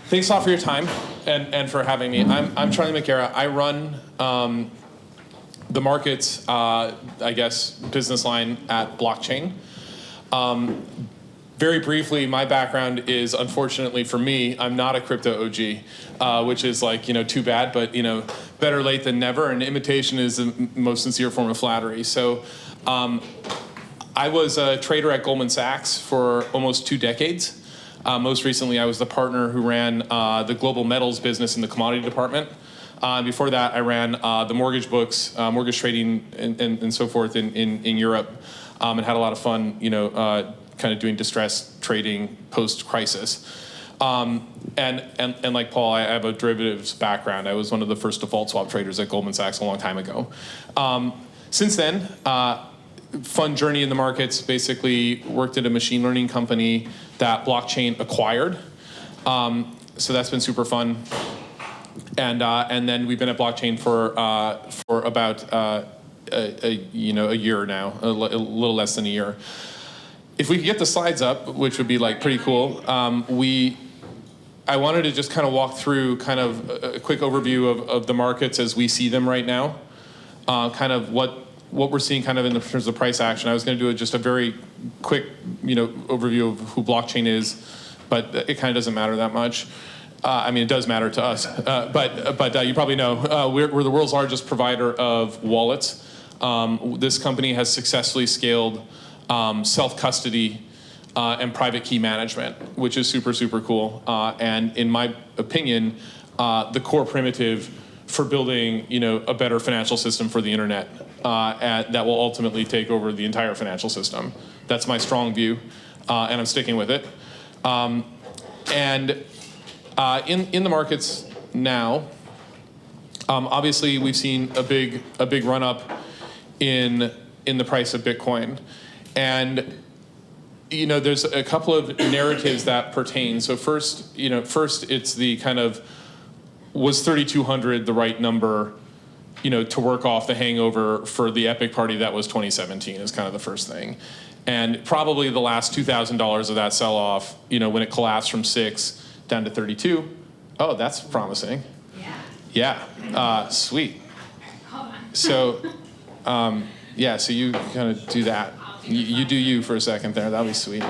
Thanks a lot for your time and for having me. I'm Charlie McGarraugh's. I run the markets, business line at blockchain. Very briefly, my background is, unfortunately for me, I'm not a crypto OG, which is too bad, but better late than never, and imitation is the most sincere form of flattery. So I was a trader at Goldman Sachs for almost 2 decades. Most recently, I was the partner who ran the global metals business in the commodity department. Before that, I ran the mortgage books, mortgage trading, and so forth in Europe, and had a lot of fun, kind of doing distressed trading post-crisis. And like Paul, I have a derivatives background. I was one of the first default swap traders at Goldman Sachs a long time ago. Since then, fun journey in the markets, basically worked at a machine learning company that blockchain acquired. So that's been super fun. And then we've been at blockchain for about a year now, a little less than a year. If we could get the slides up, which would be pretty cool, I wanted to just kind of walk through kind of a quick overview of the markets as we see them right now, kind of what we're seeing kind of in terms of price action. I was going to do just a very quick overview of who blockchain is, but it kind of doesn't matter that much. It does matter to us, but you probably know we're the world's largest provider of wallets. This company has successfully scaled self-custody and private key management, which is super, super cool. And in my opinion, the core primitive for building, a better financial system for the internet that will ultimately take over the entire financial system. That's my strong view, and I'm sticking with it. In the markets now, obviously we've seen a big run up in the price of Bitcoin. And there's a couple of narratives that pertain. So first it's the kind of, was 3,200 the right number, to work off the hangover for the epic party that was 2017 is kind of the first thing. And probably the last $2,000 of that sell-off, when it collapsed from 6 down to 32. Oh, that's promising. Yeah, sweet. Hold on. So, so you kind of do that. You do you for a second there. That'll be sweet.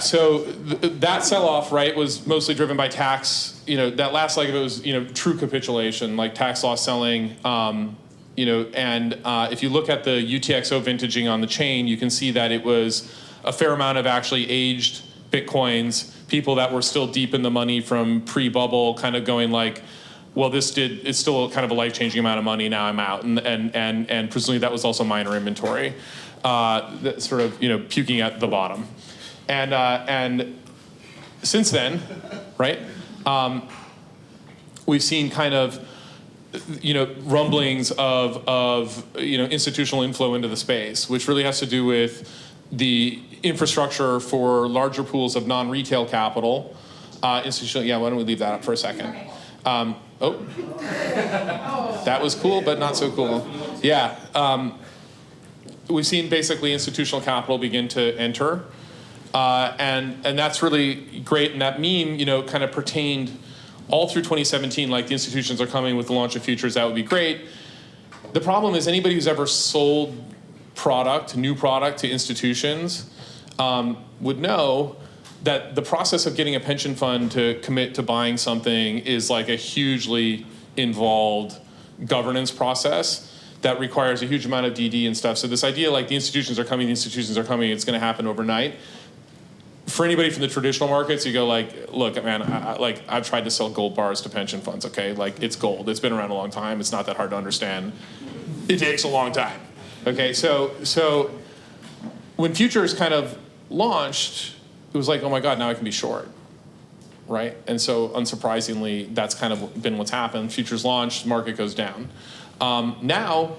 So that sell-off, right, was mostly driven by tax. That last leg of it was, true capitulation, like tax loss selling. And if you look at the UTXO vintaging on the chain, you can see that it was a fair amount of actually aged Bitcoins, people that were still deep in the money from pre-bubble, kind of going well, it's still kind of a life-changing amount of money. Now I'm out, and presumably that was also miner inventory, that sort of puking at the bottom, and since then, right, we've seen kind of rumblings of institutional inflow into the space, which really has to do with the infrastructure for larger pools of non-retail capital, institutional. Yeah, why don't we leave that up for a second? That was cool, but not so cool. Yeah, we've seen basically institutional capital begin to enter, and that's really great. And that meme, kind of pertained all through 2017. Like the institutions are coming with the launch of futures. That would be great. The problem is anybody who's ever sold new product to institutions would know that the process of getting a pension fund to commit to buying something is like a hugely involved governance process that requires a huge amount of DD and stuff. So this idea the institutions are coming, it's going to happen overnight. For anybody from the traditional markets, you go look, man, I've tried to sell gold bars to pension funds, okay? It's gold. It's been around a long time. It's not that hard to understand. It takes a long time. Okay, so when futures kind of launched, it was oh my God, now I can be short, right? And so unsurprisingly, that's kind of been what's happened. Futures launched, market goes down. Now,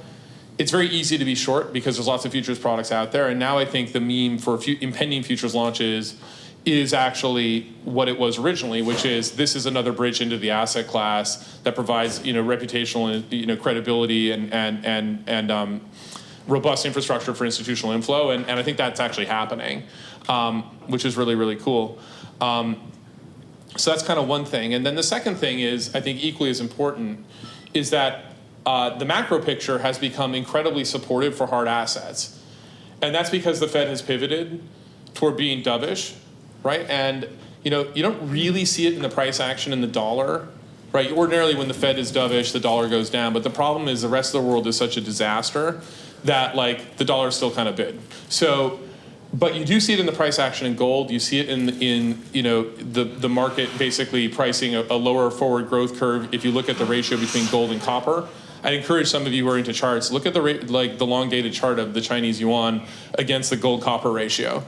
it's very easy to be short because there's lots of futures products out there. And now I think the meme for impending futures launches is actually what it was originally, which is this is another bridge into the asset class that provides reputational credibility and robust infrastructure for institutional inflow, and I think that's actually happening, which is really, really cool. So that's kind of one thing. And then the second thing is, I think equally as important, is that the macro picture has become incredibly supportive for hard assets. And that's because the Fed has pivoted toward being dovish, right? And you don't really see it in the price action in the dollar, right? Ordinarily, when the Fed is dovish, the dollar goes down. But the problem is the rest of the world is such a disaster that like the dollar is still kind of bid. So, but you do see it in the price action in gold. You see it in the market basically pricing a lower forward growth curve. If you look at the ratio between gold and copper, I'd encourage some of you who are into charts, look at the long dated chart of the Chinese yuan against the gold copper ratio,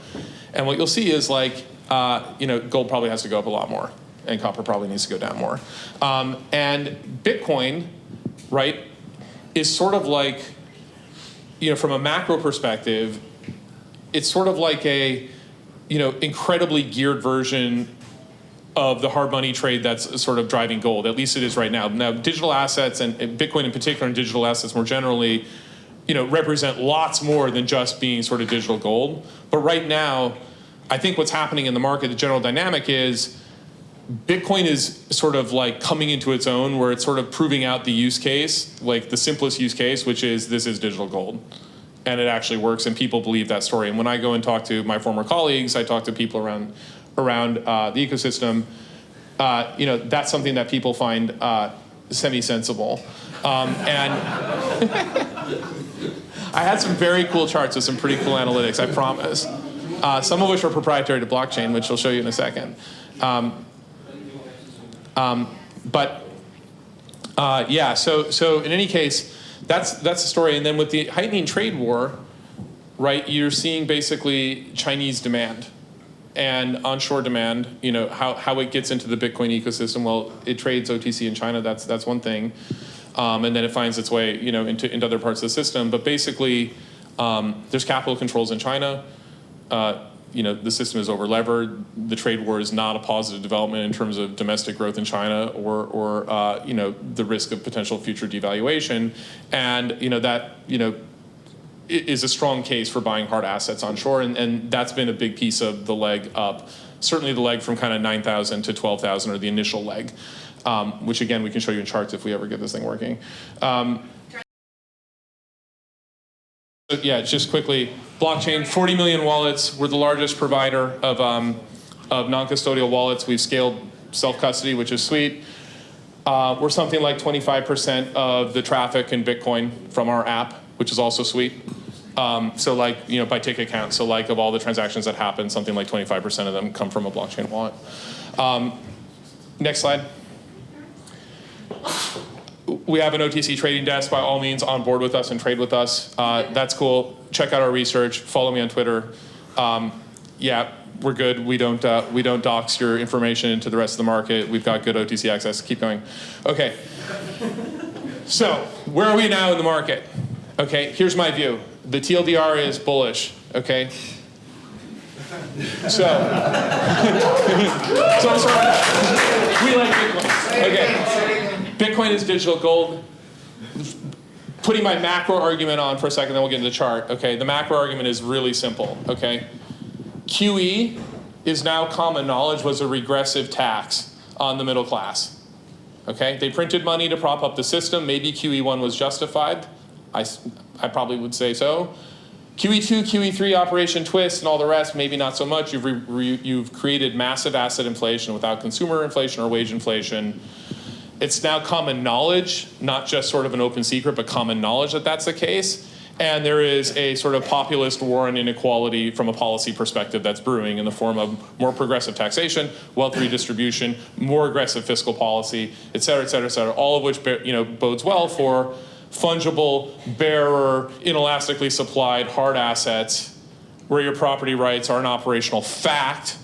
and what you'll see is gold probably has to go up a lot more, and copper probably needs to go down more, and Bitcoin, right, is sort of like, from a macro perspective, it's sort of like a incredibly geared version of the hard money trade that's sort of driving gold. At least it is right now. Now, digital assets and Bitcoin in particular, and digital assets more generally, represent lots more than just being sort of digital gold. But right now, I think what's happening in the market, the general dynamic is Bitcoin is sort of like coming into its own, where it's sort of proving out the use case, like the simplest use case, which is this is digital gold. And it actually works, and people believe that story. And when I go and talk to my former colleagues, I talk to people around the ecosystem, that's something that people find semi-sensible. And I had some very cool charts with some pretty cool analytics, I promise. Some of which are proprietary to blockchain, which I'll show you in a second. So in any case, that's the story. And then with the heightening trade war, right, you're seeing basically Chinese demand and onshore demand, how it gets into the Bitcoin ecosystem. Well, it trades OTC in China, that's one thing. And then it finds its way, into other parts of the system. But basically, there's capital controls in China. The system is over-levered. The trade war is not a positive development in terms of domestic growth in China or the risk of potential future devaluation. And, that is a strong case for buying hard assets onshore, and that's been a big piece of the leg up. Certainly the leg from kind of 9,000 to 12,000, or the initial leg, which again, we can show you in charts if we ever get this thing working. Just quickly, blockchain, 40 million wallets. We're the largest provider of non-custodial wallets. We've scaled self-custody, which is sweet. We're something like 25% of the traffic in Bitcoin from our app, which is also sweet. By ticket count, of all the transactions that happen, something like 25% of them come from a blockchain wallet. Next slide. We have an OTC trading desk. By all means, on board with us and trade with us. That's cool. Check out our research. Follow me on Twitter. We're good. We don't dox your information into the rest of the market. We've got good OTC access. Keep going. Okay. So where are we now in the market? Okay, here's my view. The TLDR is bullish, okay? So we like Bitcoin. Okay, Bitcoin is digital gold. Putting my macro argument on for a second, then we'll get into the chart. Okay, the macro argument is really simple, okay? QE is now common knowledge was a regressive tax on the middle class. Okay, they printed money to prop up the system. Maybe QE1 was justified. I probably would say so. QE2, QE3, Operation Twist, and all the rest, maybe not so much. You've created massive asset inflation without consumer inflation or wage inflation. It's now common knowledge, not just sort of an open secret, but common knowledge that that's the case. And there is a sort of populist war on inequality from a policy perspective that's brewing in the form of more progressive taxation, wealth redistribution, more aggressive fiscal policy, et cetera, et cetera, et cetera, all of which bodes well for fungible, bearer, inelastically supplied hard assets where your property rights are an operational fact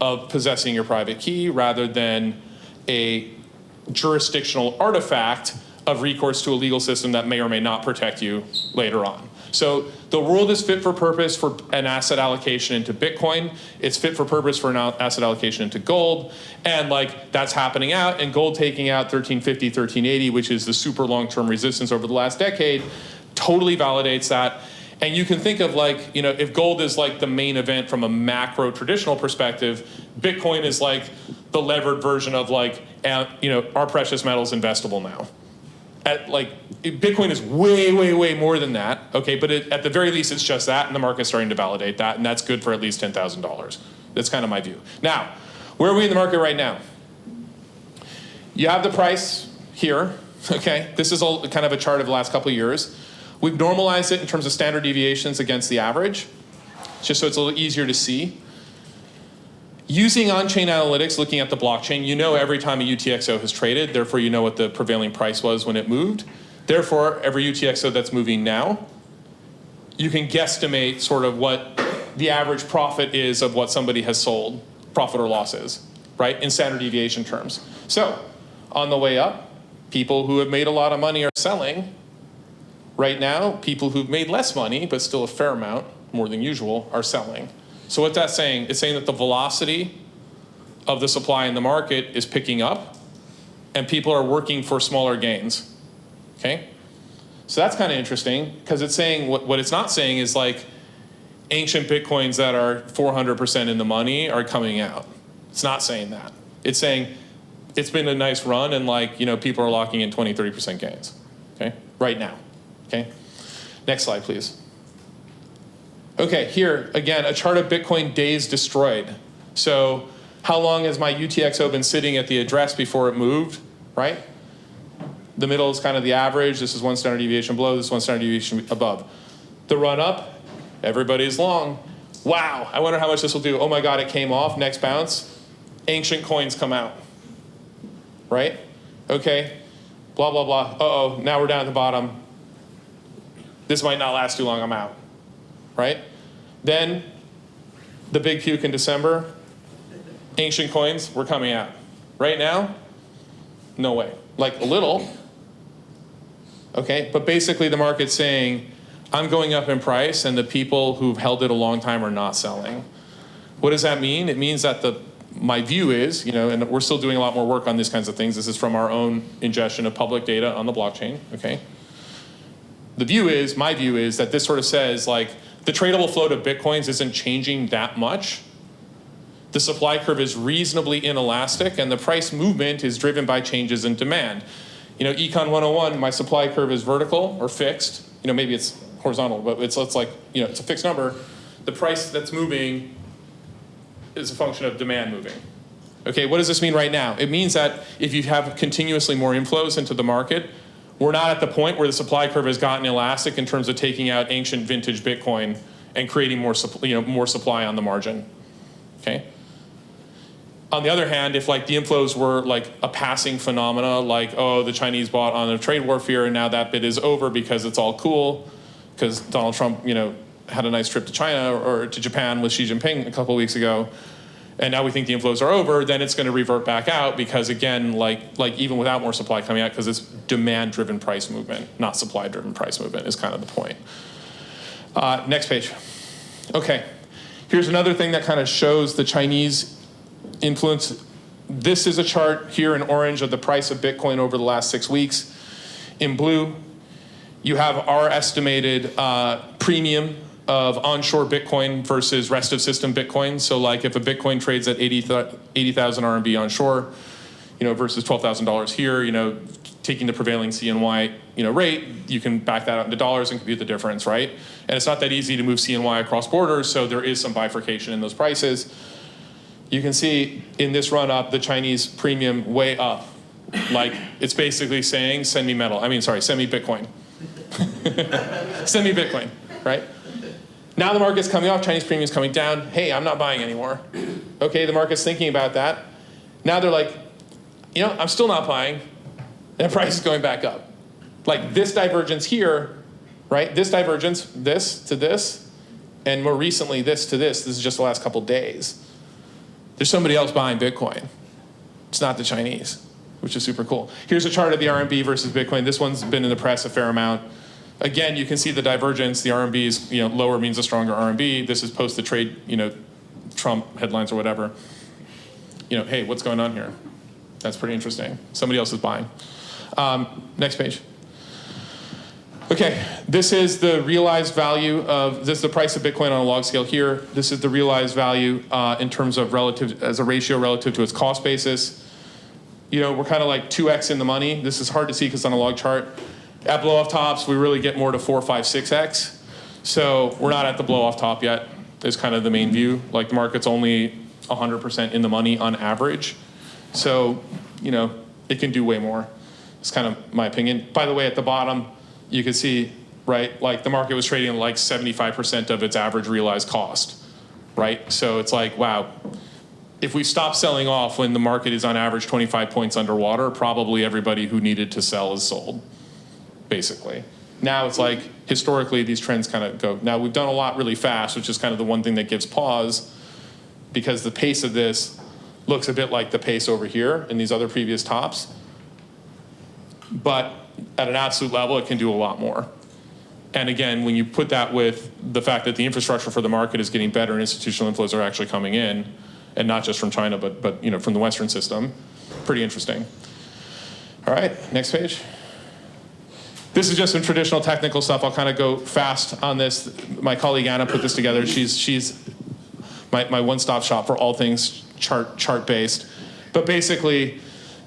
of possessing your private key rather than a jurisdictional artifact of recourse to a legal system that may or may not protect you later on. So the world is fit for purpose for an asset allocation into Bitcoin. It's fit for purpose for an asset allocation into gold. And that's happening out, and gold taking out 1350, 1380, which is the super long-term resistance over the last decade, totally validates that. And you can think of like, if gold is like the main event from a macro traditional perspective, Bitcoin is like the levered version of like, are precious metals investable now? Bitcoin is way, way, way more than that, okay? But at the very least, it's just that, and the market's starting to validate that, and that's good for at least $10,000. That's kind of my view. Now, where are we in the market right now? You have the price here, okay? This is all kind of a chart of the last couple of years. We've normalized it in terms of standard deviations against the average, just so it's a little easier to see. Using on-chain analytics, looking at the blockchain, you know every time a UTXO has traded, therefore you know what the prevailing price was when it moved. Therefore, every UTXO that's moving now, you can guesstimate sort of what the average profit is of what somebody has sold, profit or losses, right, in standard deviation terms. So, on the way up, people who have made a lot of money are selling. Right now, people who've made less money, but still a fair amount, more than usual, are selling. So what that's saying, it's saying that the velocity of the supply in the market is picking up, and people are working for smaller gains, okay? So that's kind of interesting, because it's saying, what it's not saying is like, ancient Bitcoins that are 400% in the money are coming out. It's not saying that. It's saying, it's been a nice run, and like, people are locking in 20, 30% gains, okay? Right now. Okay, next slide, please. Okay, here, again, a chart of Bitcoin days destroyed. So how long has my UTXO been sitting at the address before it moved, right? The middle is kind of the average. This is one standard deviation below, this is one standard deviation above. The run up, everybody's long. Wow, I wonder how much this will do. Oh my God, it came off, next bounce. Ancient coins come out, right? Okay, blah, blah, blah. Uh-oh, now we're down at the bottom. This might not last too long, I'm out, right? Then the big puke in December, ancient coins were coming out. Right now, no way. Like a little, okay? But basically the market's saying, I'm going up in price, and the people who've held it a long time are not selling. What does that mean? It means that my view is, and we're still doing a lot more work on these kinds of things. This is from our own ingestion of public data on the blockchain, okay? My view is that this sort of says like the tradable float of Bitcoins isn't changing that much. The supply curve is reasonably inelastic, and the price movement is driven by changes in demand. Econ 101, my supply curve is vertical or fixed. Maybe it's horizontal, but it's like, it's a fixed number. The price that's moving is a function of demand moving. Okay, what does this mean right now? It means that if you have continuously more inflows into the market, we're not at the point where the supply curve has gotten elastic in terms of taking out ancient vintage Bitcoin and creating more supply on the margin, okay? On the other hand, if like the inflows were like a passing phenomena, like, oh, the Chinese bought on a trade war fear and now that bit is over because it's all cool, because Donald Trump, had a nice trip to China or to Japan with Xi Jinping a couple of weeks ago, and now we think the inflows are over, then it's going to revert back out because, again, like even without more supply coming out, because it's demand-driven price movement, not supply-driven price movement is kind of the point. Next page. Okay, here's another thing that kind of shows the Chinese influence. This is a chart here in orange of the price of Bitcoin over the last 6 weeks. In blue, you have our estimated premium of onshore Bitcoin versus rest of system Bitcoin. So like if a Bitcoin trades at 80,000 RMB onshore, versus $12,000 here, taking the prevailing CNY, rate, you can back that out into dollars and compute the difference, right? And it's not that easy to move CNY across borders, so there is some bifurcation in those prices. You can see in this run up, the Chinese premium way up. Like it's basically saying, send me Bitcoin. Send me Bitcoin, right? Now the market's coming off, Chinese premium's coming down. Hey, I'm not buying anymore. Okay, the market's thinking about that. Now they're like, I'm still not buying. And the price is going back up. Like this divergence here, right? This divergence, this to this, and more recently this to this. This is just the last couple days. There's somebody else buying Bitcoin. It's not the Chinese, which is super cool. Here's a chart of the RMB versus Bitcoin. This one's been in the press a fair amount. Again, you can see the divergence. The RMB is, lower means a stronger RMB. This is post the trade, Trump headlines or whatever. Hey, what's going on here? That's pretty interesting. Somebody else is buying. Next page. Okay, this is the realized value of, this is the price of Bitcoin on a log scale here. This is the realized value in terms of relative, as a ratio relative to its cost basis. You know, we're kind of like 2x in the money. This is hard to see because on a log chart. At blow off tops, we really get more to 4, 5, 6x. So we're not at the blow off top yet, is kind of the main view. Like the market's only 100% in the money on average. So, you know, it can do way more. It's kind of my opinion. By the way, at the bottom, you can see, right, like the market was trading like 75% of its average realized cost, right? So it's like, wow, if we stop selling off when the market is on average 25 points underwater, probably everybody who needed to sell is sold, basically. Now it's like, historically, these trends kind of go. Now we've done a lot really fast, which is kind of the one thing that gives pause, because the pace of this looks a bit like the pace over here in these other previous tops. But at an absolute level, it can do a lot more. And again, when you put that with the fact that the infrastructure for the market is getting better and institutional inflows are actually coming in, and not just from China, but you know, from the Western system, pretty interesting. All right, next page. This is just some traditional technical stuff. I'll kind of go fast on this. My colleague Anna put this together. She's my one-stop shop for all things chart-based. But basically,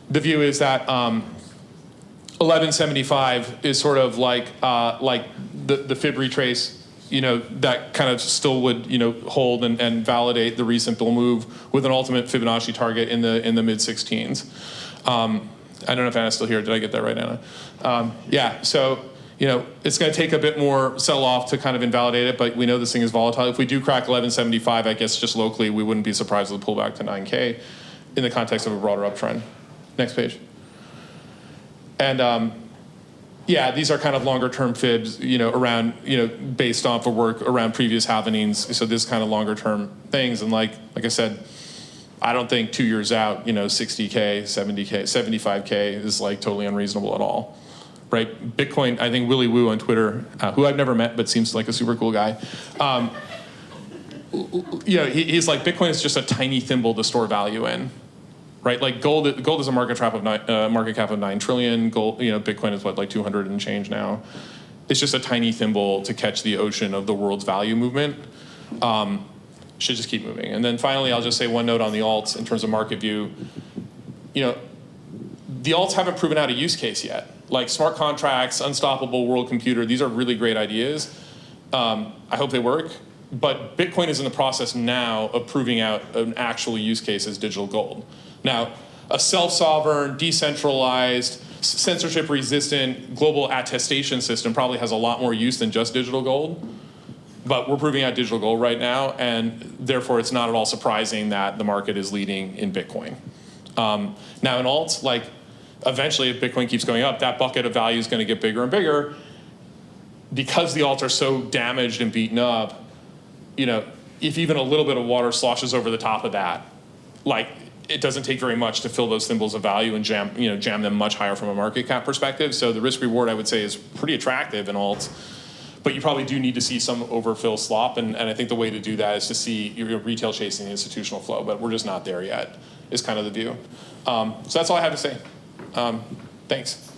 the view is that 1175 is sort of like the fib retrace, you know, that kind of still would, you know, hold and validate the recent bull move with an ultimate Fibonacci target in the mid-16s. I don't know if Anna's still here. Did I get that right, Anna? Yeah, so, you know, it's going to take a bit more sell-off to kind of invalidate it, but we know this thing is volatile. If we do crack 1175, I guess just locally, we wouldn't be surprised with a pullback to 9K in the context of a broader uptrend. Next page. And yeah, these are kind of longer term fibs, you know, around, you know, based off of work around previous happenings. So this kind of longer term things. And like I said, I don't think 2 years out, you know, 60K, 70K, 75K is like totally unreasonable at all, right? Bitcoin, I think Willy Woo on Twitter, who I've never met, but seems like a super cool guy. You know, he's like, Bitcoin is just a tiny thimble to store value in. Right, like gold is a market cap of 9 trillion. Gold, you know, Bitcoin is what, like 200 and change now. It's just a tiny thimble to catch the ocean of the world's value movement. Should just keep moving. And then finally, I'll just say one note on the alts in terms of market view. You know, the alts haven't proven out a use case yet. Like smart contracts, unstoppable world computer. These are really great ideas. I hope they work. But Bitcoin is in the process now of proving out an actual use case as digital gold. Now, a self-sovereign, decentralized, censorship-resistant global attestation system probably has a lot more use than just digital gold. But we're proving out digital gold right now, and therefore it's not at all surprising that the market is leading in Bitcoin. Now in alts, like eventually if Bitcoin keeps going up, that bucket of value is going to get bigger and bigger. Because the alts are so damaged and beaten up, you know, if even a little bit of water sloshes over the top of that, like it doesn't take very much to fill those thimbles of value and jam them much higher from a market cap perspective. So the risk reward, I would say, is pretty attractive in alts. But you probably do need to see some overfill slop, and I think the way to do that is to see your retail chasing the institutional flow, but we're just not there yet, is kind of the view. So that's all I have to say. Thanks.